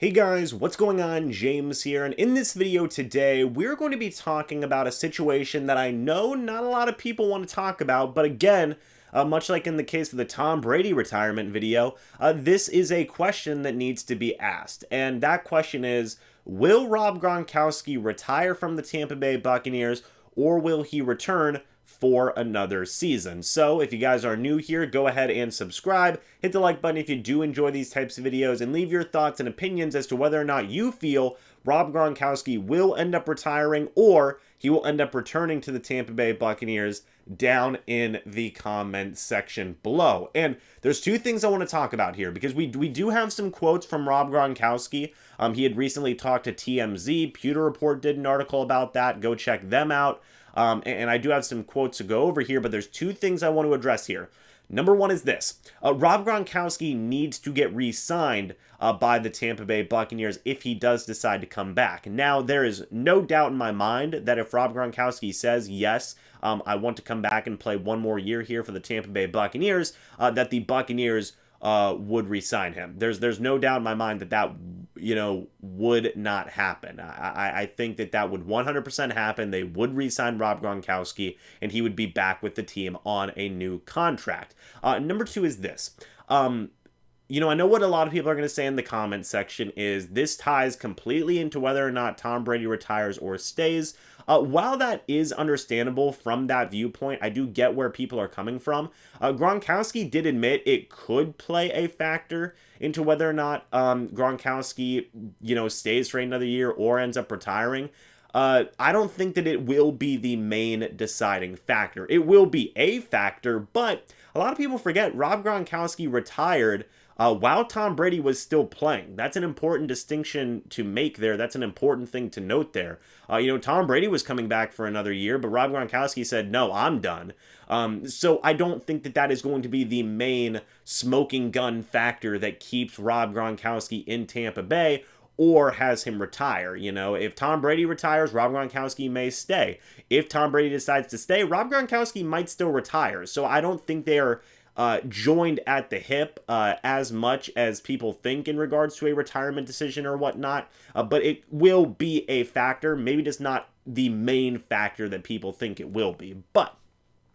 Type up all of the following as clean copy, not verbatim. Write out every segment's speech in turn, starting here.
Hey guys, what's going on? James here, and in this video today, we're going to be talking about a situation that I know not a lot of people want to talk about, but again, much like in the case of the Tom Brady retirement video, this is a question that needs to be asked, and that question is, will Rob Gronkowski retire from the Tampa Bay Buccaneers, or will he return for another season? So if you guys are new here, go ahead and subscribe, hit the like button if you do enjoy these types of videos, and leave your thoughts and opinions as to whether or not you feel Rob Gronkowski will end up retiring or he will end up returning to the Tampa Bay Buccaneers down in the comment section below. And there's two things I want to talk about here because we do have some quotes from Rob Gronkowski. He had recently talked to TMZ. Pewter Report did an article about that. Go check them out. And I do have some quotes to go over here, but there's two things I want to address here. Number one is this. Rob Gronkowski needs to get re-signed by the Tampa Bay Buccaneers if he does decide to come back. Now, there is no doubt in my mind that if Rob Gronkowski says, yes, I want to come back and play one more year here for the Tampa Bay Buccaneers, that the Buccaneers would re-sign him. There's no doubt in my mind that would not happen. I think that would 100% happen. They would re-sign Rob Gronkowski, and he would be back with the team on a new contract. Number two is this. I know what a lot of people are going to say in the comment section is this ties completely into whether or not Tom Brady retires or stays. While that is understandable from that viewpoint, I do get where people are coming from. Gronkowski did admit it could play a factor into whether or not Gronkowski, stays for another year or ends up retiring. I don't think that it will be the main deciding factor. It will be a factor, but a lot of people forget Rob Gronkowski retired while Tom Brady was still playing. That's an important distinction to make there. That's an important thing to note there. Tom Brady was coming back for another year, but Rob Gronkowski said, no, I'm done. So I don't think that is going to be the main smoking gun factor that keeps Rob Gronkowski in Tampa Bay or has him retire. If Tom Brady retires, Rob Gronkowski may stay. If Tom Brady decides to stay, Rob Gronkowski might still retire. So I don't think they are joined at the hip as much as people think in regards to a retirement decision or whatnot, but it will be a factor, maybe just not the main factor that people think it will be. But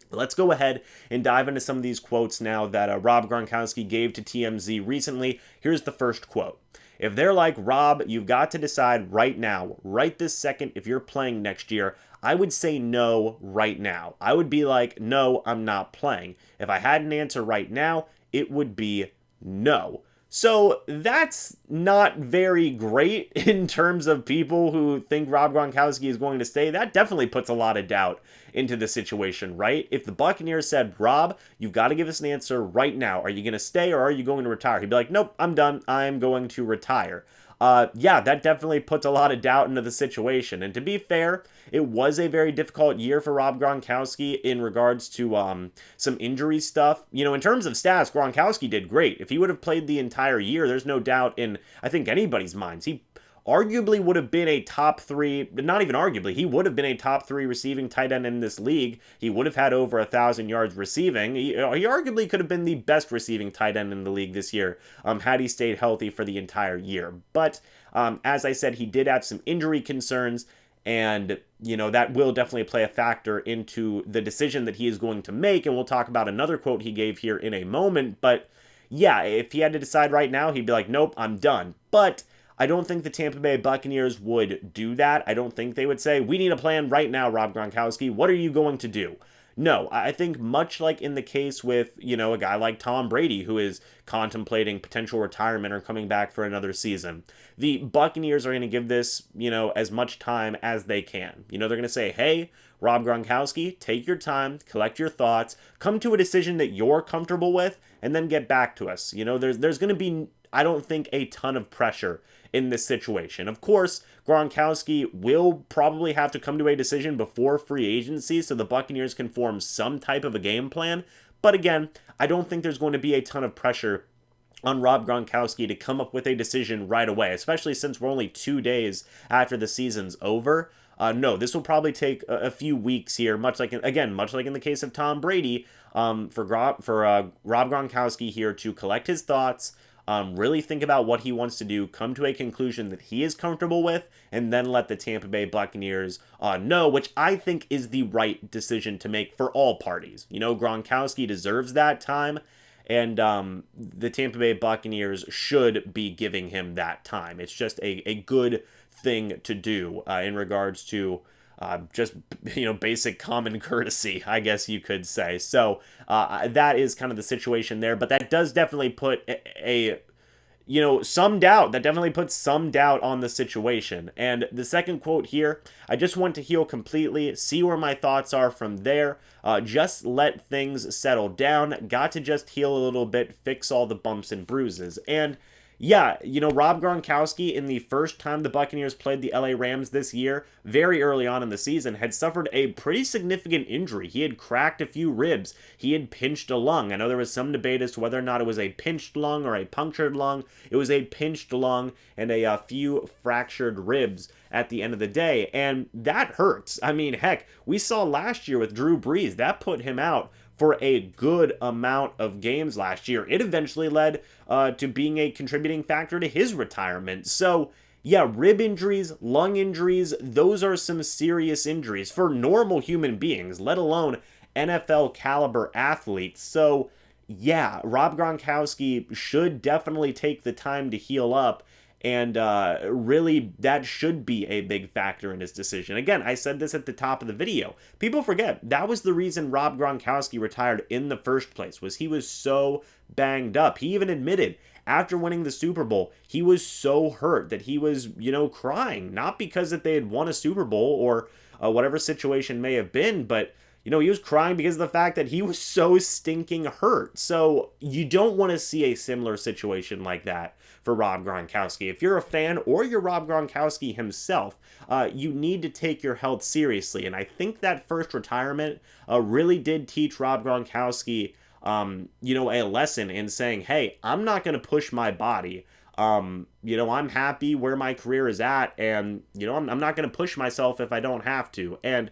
let's go ahead and dive into some of these quotes now that Rob Gronkowski gave to TMZ recently. Here's the first quote. If they're like, Rob, you've got to decide right now, right this second, if you're playing next year, I would say no right now. I would be like, no, I'm not playing. If I had an answer right now, it would be no. So that's not very great in terms of people who think Rob Gronkowski is going to stay. That definitely puts a lot of doubt into the situation, right? If the Buccaneers said, Rob, you've got to give us an answer right now. Are you going to stay or are you going to retire? He'd be like, nope, I'm done. I'm going to retire. Yeah, that definitely puts a lot of doubt into the situation. And to be fair, it was a very difficult year for Rob Gronkowski in regards to some injury stuff. In terms of stats, Gronkowski did great. If he would have played the entire year, there's no doubt in, I think, anybody's minds. He arguably would have been a top three, not even arguably, he would have been a top three receiving tight end in this league. He would have had over 1,000 yards receiving. He arguably could have been the best receiving tight end in the league this year had he stayed healthy for the entire year. But as I said, he did have some injury concerns, and that will definitely play a factor into the decision that he is going to make. And we'll talk about another quote he gave here in a moment. But yeah, if he had to decide right now, he'd be like, nope, I'm done. But I don't think the Tampa Bay Buccaneers would do that. I don't think they would say, we need a plan right now, Rob Gronkowski. What are you going to do? No, I think much like in the case with, a guy like Tom Brady, who is contemplating potential retirement or coming back for another season, the Buccaneers are going to give this, as much time as they can. They're going to say, hey, Rob Gronkowski, take your time, collect your thoughts, come to a decision that you're comfortable with, and then get back to us. There's going to be, I don't think, a ton of pressure in this situation. Of course, Gronkowski will probably have to come to a decision before free agency so the Buccaneers can form some type of a game plan. But again, I don't think there's going to be a ton of pressure on Rob Gronkowski to come up with a decision right away, especially since we're only 2 days after the season's over. No, this will probably take a few weeks here, much like in the case of Tom Brady, for Rob Gronkowski here to collect his thoughts, really think about what he wants to do, come to a conclusion that he is comfortable with, and then let the Tampa Bay Buccaneers know, which I think is the right decision to make for all parties. You know, Gronkowski deserves that time, and the Tampa Bay Buccaneers should be giving him that time. It's just a good thing to do in regards to just, you know, basic common courtesy, I guess you could say. So that is kind of the situation there, but that does definitely put you know, some doubt. That definitely puts some doubt on the situation. And the second quote here, I just want to heal completely, see where my thoughts are from there. Just let things settle down. Got to just heal a little bit, fix all the bumps and bruises. And yeah, you know, Rob Gronkowski, in the first time the Buccaneers played the LA Rams this year, very early on in the season, had suffered a pretty significant injury. He had cracked a few ribs. He had pinched a lung. I know there was some debate as to whether or not it was a pinched lung or a punctured lung. It was a pinched lung and a few fractured ribs at the end of the day, and that hurts. I mean, heck, we saw last year with Drew Brees, that put him out for a good amount of games last year. It eventually led to being a contributing factor to his retirement. So, yeah, rib injuries, lung injuries, those are some serious injuries for normal human beings, let alone NFL caliber athletes. So, yeah, Rob Gronkowski should definitely take the time to heal up. And really, that should be a big factor in his decision. Again, I said this at the top of the video. People forget, that was the reason Rob Gronkowski retired in the first place, was he was so banged up. He even admitted, after winning the Super Bowl, he was so hurt that he was, you know, crying. Not because that they had won a Super Bowl or whatever situation may have been, but you know, he was crying because of the fact that he was so stinking hurt. So you don't want to see a similar situation like that for Rob Gronkowski. If you're a fan or you're Rob Gronkowski himself, you need to take your health seriously. And I think that first retirement really did teach Rob Gronkowski, you know, a lesson in saying, hey, I'm not going to push my body. You know, I'm happy where my career is at, and, you know, I'm not going to push myself if I don't have to. And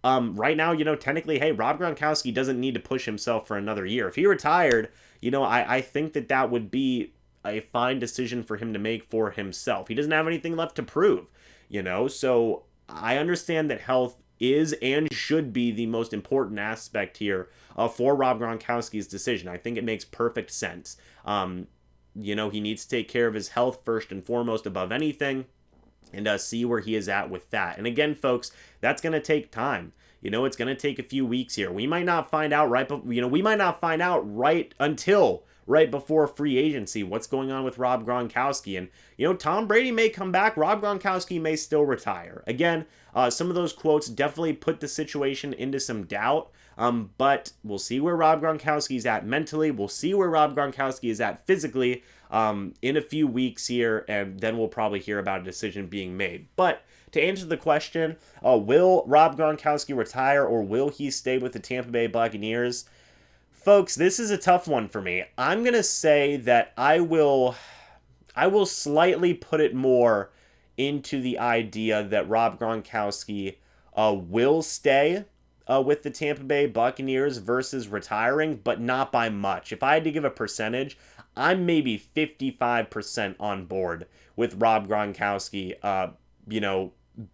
right now, you know, technically, hey, Rob Gronkowski doesn't need to push himself for another year. If he retired, you know, I think that would be a fine decision for him to make for himself. He doesn't have anything left to prove, you know, so I understand that health is and should be the most important aspect here for Rob Gronkowski's decision. I think it makes perfect sense. You know, he needs to take care of his health first and foremost above anything, and see where he is at with that. And again, folks, that's going to take time. You know, it's going to take a few weeks here. We might not find out right until right before free agency what's going on with Rob Gronkowski. And, you know, Tom Brady may come back. Rob Gronkowski may still retire. Again, some of those quotes definitely put the situation into some doubt. But we'll see where Rob Gronkowski's at mentally. We'll see where Rob Gronkowski is at physically in a few weeks here, and then we'll probably hear about a decision being made. But to answer the question, will Rob Gronkowski retire or will he stay with the Tampa Bay Buccaneers? Folks, this is a tough one for me. I'm going to say that I will slightly put it more into the idea that Rob Gronkowski will stay with the Tampa Bay Buccaneers versus retiring, but not by much. If I had to give a percentage, I'm maybe 55% on board with Rob Gronkowski, you know,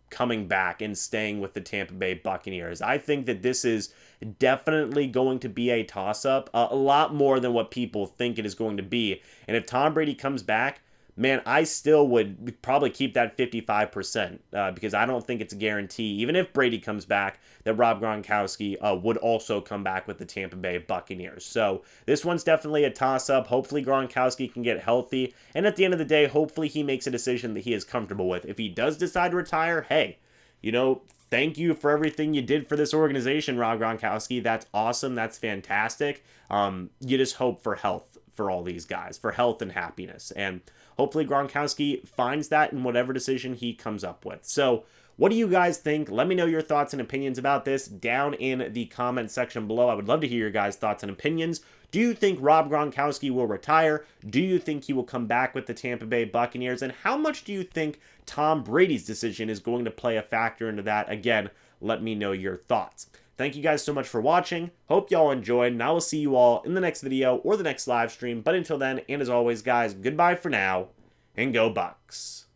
coming back and staying with the Tampa Bay Buccaneers. I think that this is definitely going to be a toss-up, a lot more than what people think it is going to be. And if Tom Brady comes back, man, I still would probably keep that 55% because I don't think it's a guarantee, even if Brady comes back, that Rob Gronkowski would also come back with the Tampa Bay Buccaneers. So this one's definitely a toss-up. Hopefully Gronkowski can get healthy, and at the end of the day, hopefully he makes a decision that he is comfortable with. If he does decide to retire, hey, you know, thank you for everything you did for this organization, Rob Gronkowski. That's awesome. That's fantastic. You just hope for health for all these guys, for health and happiness. And hopefully Gronkowski finds that in whatever decision he comes up with. So what do you guys think? Let me know your thoughts and opinions about this down in the comment section below. I would love to hear your guys' thoughts and opinions. Do you think Rob Gronkowski will retire? Do you think he will come back with the Tampa Bay Buccaneers? And how much do you think Tom Brady's decision is going to play a factor into that? Again, let me know your thoughts. thank you guys so much for watching. Hope y'all enjoyed, and I will see you all in the next video or the next live stream. But until then, and as always, guys, goodbye for now, and go Bucs.